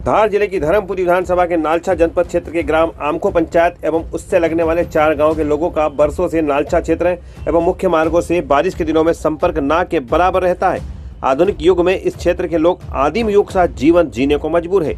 धार जिले की धर्मपुरी विधानसभा के नालछा जनपद क्षेत्र के ग्राम आमको पंचायत एवं उससे लगने वाले 4 गांव के लोगों का बरसों से नालछा क्षेत्र एवं मुख्य मार्गों से बारिश के दिनों में संपर्क न के बराबर रहता है। आधुनिक युग में इस क्षेत्र के लोग आदिम युग सा जीवन जीने को मजबूर है।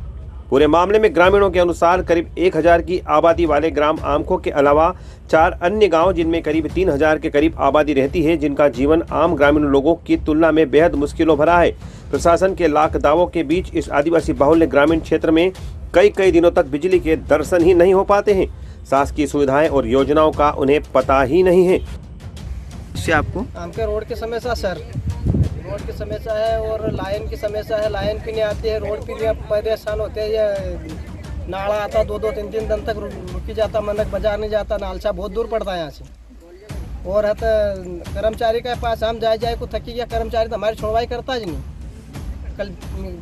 पूरे मामले में ग्रामीणों के अनुसार करीब 1000 की आबादी वाले ग्राम आमको के अलावा 4 अन्य गांव जिनमें करीब 3000 के करीब आबादी रहती है, जिनका जीवन आम ग्रामीण लोगों की तुलना में बेहद मुश्किलों भरा है। प्रशासन के लाख दावों के बीच इस आदिवासी बाहुल्य ग्रामीण क्षेत्र में कई दिनों तक बिजली के दर्शन ही नहीं हो पाते हैं। शासकीय सुविधाएं और योजनाओं का उन्हें पता ही नहीं है। इससे आपको हमके रोड की समस्या सर, रोड की समस्या है और लाइन की समस्या है। लाइन भी नहीं आती है, रोड भी नहीं परेशान होते हैं। ये नाला आता 2-2 3-3 दिन तक रुकी जाता, मनक बाजार नहीं जाता। नालछा बहुत दूर पड़ता है यहाँ से। और है तो कर्मचारी के पास हम जाए को थकी गया, कर्मचारी तो हमारी सुनवाई करता ही नहीं। कल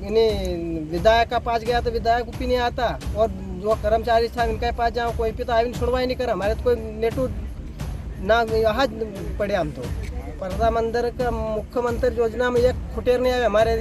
इन्हें विधायक का पास गया तो विधायक भी नहीं आता, और जो कर्मचारी था इनके पास जाओ कोई भी तो सुनवाई नहीं करा। हमारे तो कोई नेटू ना यहाँ पड़े। हम तो प्रधानमंत्री का मुख्यमंत्री योजना में एक फुटेर नहीं आए हमारे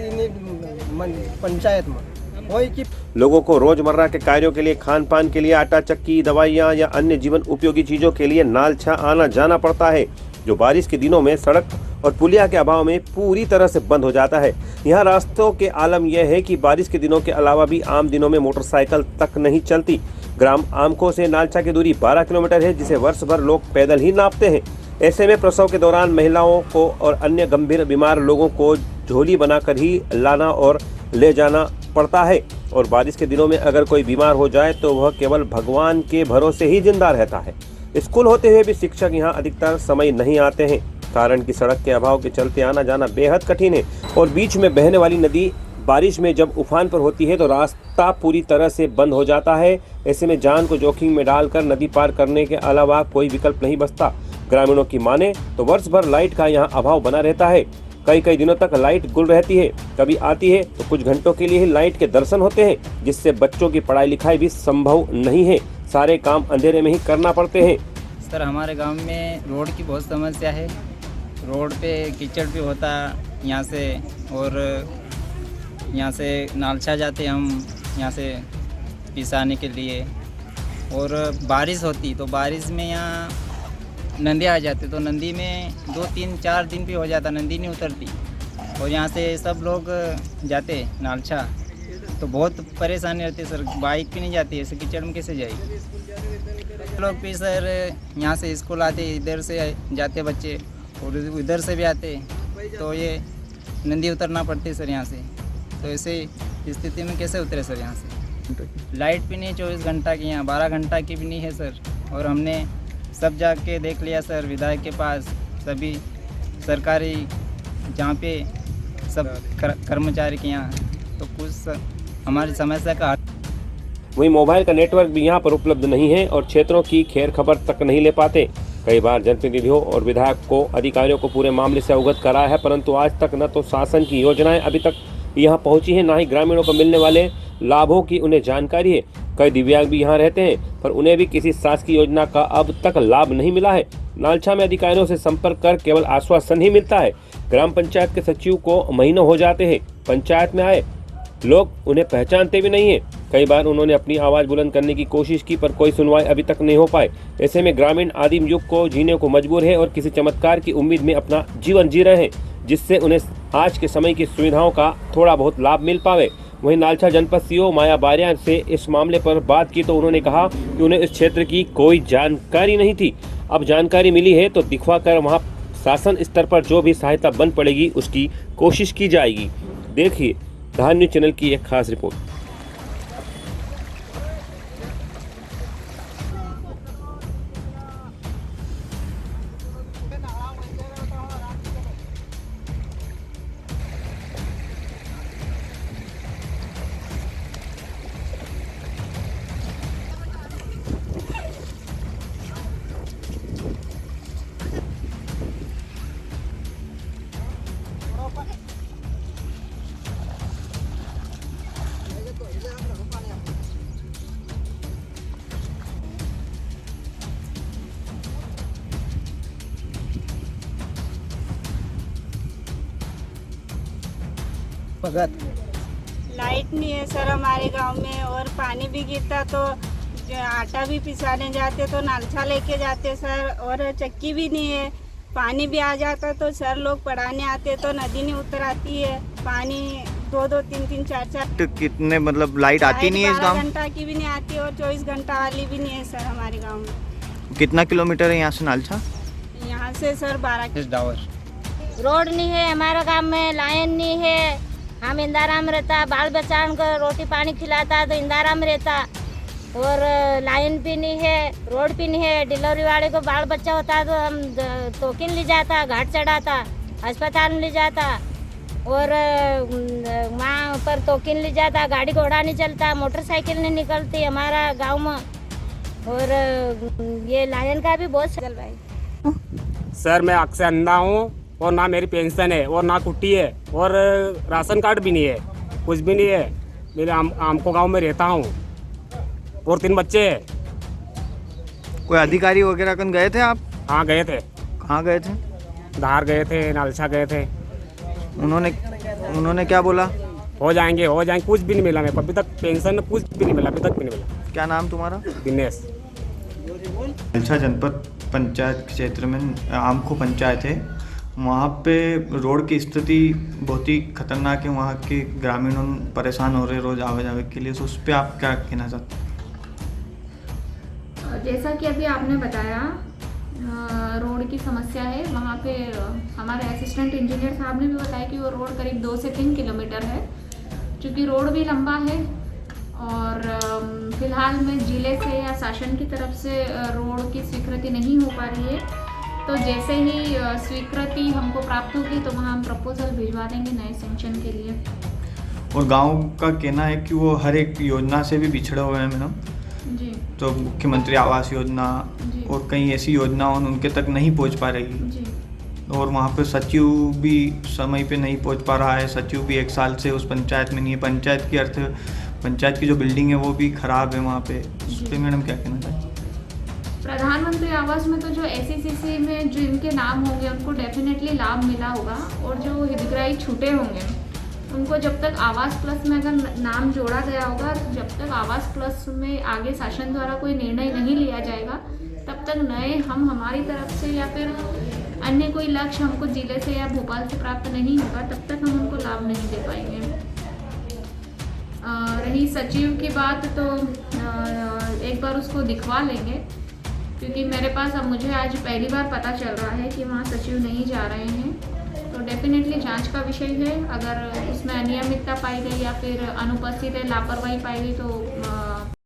पंचायत में। वही की लोगों को रोजमर्रा के कार्यों के लिए, खान पान के लिए आटा चक्की, दवाइयाँ या अन्य जीवन उपयोगी चीजों के लिए नालछा आना जाना पड़ता है, जो बारिश के दिनों में सड़क और पुलिया के अभाव में पूरी तरह से बंद हो जाता है। यहाँ रास्तों के आलम यह है कि बारिश के दिनों के अलावा भी आम दिनों में मोटरसाइकिल तक नहीं चलती। ग्राम आमको से नालछा की दूरी 12 किलोमीटर है, जिसे वर्ष भर लोग पैदल ही नापते हैं। ऐसे में प्रसव के दौरान महिलाओं को और अन्य गंभीर बीमार लोगों को झोली बनाकर ही लाना और ले जाना पड़ता है। और बारिश के दिनों में अगर कोई बीमार हो जाए तो वह केवल भगवान के भरोसे ही जिंदा रहता है। स्कूल होते हुए भी शिक्षक यहाँ अधिकतर समय नहीं आते हैं, कारण कि सड़क के अभाव के चलते आना जाना बेहद कठिन है। और बीच में बहने वाली नदी बारिश में जब उफान पर होती है तो रास्ता पूरी तरह से बंद हो जाता है। ऐसे में जान को जोखिम में डालकर नदी पार करने के अलावा कोई विकल्प नहीं बचता। ग्रामीणों की माने तो वर्ष भर लाइट का यहाँ अभाव बना रहता है। कई दिनों तक लाइट गुल रहती है, कभी आती है तो कुछ घंटों के लिए ही लाइट के दर्शन होते हैं, जिससे बच्चों की पढ़ाई लिखाई भी संभव नहीं है। सारे काम अंधेरे में ही करना पड़ते हैं। सर, हमारे गांव में रोड की बहुत समस्या है। रोड पे कीचड़ भी होता यहाँ से, और यहाँ से नालछा जाते हम यहाँ से पिसाने के लिए। और बारिश होती तो बारिश में यहाँ नंदी आ जाते, तो नंदी में 2-3-4 दिन भी हो जाता, नंदी नहीं उतरती। और यहाँ से सब लोग जाते नालछा तो बहुत परेशानी रहती है सर। बाइक भी नहीं जाती, ऐसे कीचड़ में कैसे जाएगी। लोग भी सर यहाँ से स्कूल आते, इधर से जाते बच्चे और इधर से भी आते, तो ये नंदी उतरना पड़ती है सर यहाँ से। तो ऐसे स्थिति में कैसे उतरे सर यहाँ से। लाइट भी नहीं 24 घंटा की, यहाँ 12 घंटा की भी नहीं है सर। और हमने सब जाके देख लिया sir, विधायक के पास, सभी सरकारी जहाँ पे सब कर्मचारी के यहाँ, तो कुछ हमारी समस्या का वहीं मोबाइल का नेटवर्क भी यहाँ पर उपलब्ध नहीं है और क्षेत्रों की खैर खबर तक नहीं ले पाते। कई बार जनप्रतिनिधियों और विधायक को अधिकारियों को पूरे मामले से अवगत कराया है, परंतु आज तक न तो शासन की योजनाएं अभी तक यहाँ पहुँची है, न ही ग्रामीणों को मिलने वाले लाभों की उन्हें जानकारी है। कई दिव्यांग भी यहाँ रहते हैं, पर उन्हें भी किसी शासकीय योजना का अब तक लाभ नहीं मिला है। नालछा में अधिकारियों से संपर्क कर केवल आश्वासन ही मिलता है। ग्राम पंचायत के सचिव को महीनों हो जाते हैं, पंचायत में आए लोग उन्हें पहचानते भी नहीं है। कई बार उन्होंने अपनी आवाज बुलंद करने की कोशिश की, पर कोई सुनवाई अभी तक नहीं हो पाए। ऐसे में ग्रामीण आदिम युग को जीने को मजबूर है और किसी चमत्कार की उम्मीद में अपना जीवन जी रहे हैं, जिससे उन्हें आज के समय की सुविधाओं का थोड़ा बहुत लाभ मिल पावे। वहीं नालछा जनपद सीओ माया बारिया से इस मामले पर बात की तो उन्होंने कहा कि उन्हें इस क्षेत्र की कोई जानकारी नहीं थी। अब जानकारी मिली है तो दिखवाकर वहां शासन स्तर पर जो भी सहायता बन पड़ेगी उसकी कोशिश की जाएगी। देखिए धार न्यूज चैनल की एक खास रिपोर्ट। भगत लाइट नहीं है सर हमारे गांव में, और पानी भी गिरता तो आटा भी पिसाने जाते तो नालछा लेके जाते सर, और चक्की भी नहीं है। पानी भी आ जाता तो सर लोग पढ़ाने आते तो नदी नहीं उतर आती है, पानी 2-2, 3-3, 4-4 तो कितने मतलब लाइट आती नहीं है इस गांव 12 घंटा की भी नहीं आती और 24 घंटा वाली भी नहीं है सर हमारे गांव में। कितना किलोमीटर है यहाँ से नालछा? यहाँ से सर 12 डावर रोड नहीं है हमारा गांव में, लाइन नहीं है। हम इंदाराम रहता, बाल बच्चा को रोटी पानी खिलाता तो इंदाराम रहता, और लाइन भी नहीं है, रोड भी नहीं है। डिलीवरी वाले को बाल बच्चा होता तो हम टोकन ले जाता, घाट चढ़ाता, अस्पताल में ले जाता, और वहाँ पर टोकन ले जाता। गाड़ी घोड़ा नहीं चलता, मोटरसाइकिल नहीं निकलती हमारा गांव में, और ये लाइन का भी बहुत चल भाई। सर मैं आँख से अंधा हूँ और ना मेरी पेंशन है और ना कुट्टी है और राशन कार्ड भी नहीं है, कुछ भी नहीं है। मेरे आमको गांव में रहता हूँ और 3 बच्चे हैं। कोई अधिकारी वगैरह कन गए थे आप? हाँ गए थे। कहाँ गए थे? धार गए थे, नालछा गए थे। उन्होंने क्या बोला? हो जाएंगे, कुछ भी नहीं मिला मेरे को अभी तक, पेंशन कुछ भी नहीं मिला, अभी तक भी नहीं मिला। क्या नाम तुम्हारा? दिनेश। नालछा जनपद पंचायत क्षेत्र में आमको पंचायत है, वहाँ पे रोड की स्थिति बहुत ही खतरनाक है। वहाँ के ग्रामीण परेशान हो रहे रोज़ आवे जावे के लिए, तो उस पर आप क्या कहना चाहते हैं? जैसा कि अभी आपने बताया रोड की समस्या है वहाँ पे, हमारे असिस्टेंट इंजीनियर साहब ने भी बताया कि वो रोड करीब 2 से 3 किलोमीटर है। चूँकि रोड भी लंबा है और फिलहाल में जिले से या शासन की तरफ से रोड की स्वीकृति नहीं हो पा रही है, तो जैसे ही स्वीकृति हमको प्राप्त होगी तो वहाँ हम प्रपोजल भिजवा देंगे नए सेंक्शन के लिए। और गांव का कहना है कि वो हर एक योजना से भी पिछड़े हुए हैं मैडम जी। तो मुख्यमंत्री आवास योजना और कई ऐसी योजना उनके तक नहीं पहुंच पा रही जी। और वहाँ पे सचिव भी समय पे नहीं पहुंच पा रहा है। सचिव भी 1 साल से उस पंचायत में नहीं है। पंचायत की जो बिल्डिंग है वो भी खराब है वहाँ पे। उस पर मैडम क्या कहना चाहिए? प्रधानमंत्री आवास में तो जो SECC में जो इनके नाम होंगे उनको डेफिनेटली लाभ मिला होगा, और जो हितग्राही छूटे होंगे उनको जब तक आवास प्लस में अगर नाम जोड़ा गया होगा, जब तक आवास प्लस में आगे शासन द्वारा कोई निर्णय नहीं लिया जाएगा तब तक नए हम हमारी तरफ से या फिर अन्य कोई लक्ष्य हमको जिले से या भोपाल से प्राप्त नहीं होगा तब तक हम उनको लाभ नहीं दे पाएंगे। रही सचिव की बात तो एक बार उसको दिखवा लेंगे, क्योंकि मेरे पास अब मुझे आज पहली बार पता चल रहा है कि वहाँ सचिव नहीं जा रहे हैं, तो डेफिनेटली जांच का विषय है। अगर उसमें अनियमितता पाई गई या फिर अनुपस्थित है, लापरवाही पाई गई तो